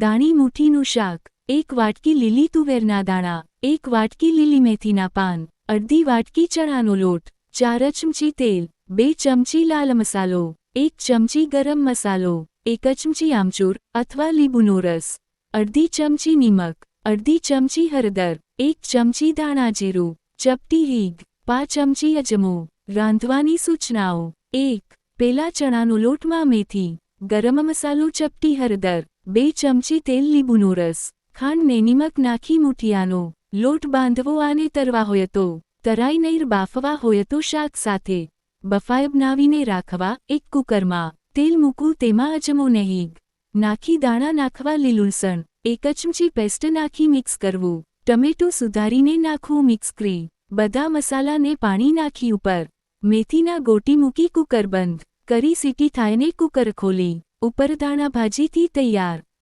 દાણી મુઠ્ઠીનું શાક, 1 વાટકી લીલી તુવેરના દાણા, 1 વાટકી લીલી મેથીના પાન, અડધી વાટકી ચણાનો લોટ, 4 ચમચી તેલ, 2 ચમચી લાલ મસાલો, 1 ચમચી ગરમ મસાલો, 1 ચમચી આમચૂર અથવા લીંબુનો રસ, અડધી ચમચી નિમક, અડધી ચમચી હળદર, 1 ચમચી ધાણા જીરું, ચપટી હિંગ, 5 ચમચી અજમો. રાંધવાની સૂચનાઓ. 1. પેલા ચણાનો લોટમાં મેથી, ગરમ મસાલો, ચપટી હળદર, 2 ચમચી તેલ, લીંબુનો રસ, ખાંડ ને નિમક નાખી મુઠિયાનો લોટ બાંધવો. આને તરવા હોય તો તરાઈ નહીં, બાફવા હોય તો શાક સાથે બફાય બનાવીને રાખવા. 1 કુકરમાં તેલ મૂકવું, તેમાં અજમો ને હિંગ નાખી દાણા નાખવા, લીલું લસણ 1 ચમચી પેસ્ટ નાખી મિક્સ કરવું. ટમેટું સુધારીને નાખવું, મિક્સ કરી બધા મસાલાને પાણી નાખી ઉપર મેથીના ગોટી મૂકી કુકર બંધ કરી સીટી થાય ને કુકર ખોલી ઉપર દાણા ભાજીથી તૈયાર.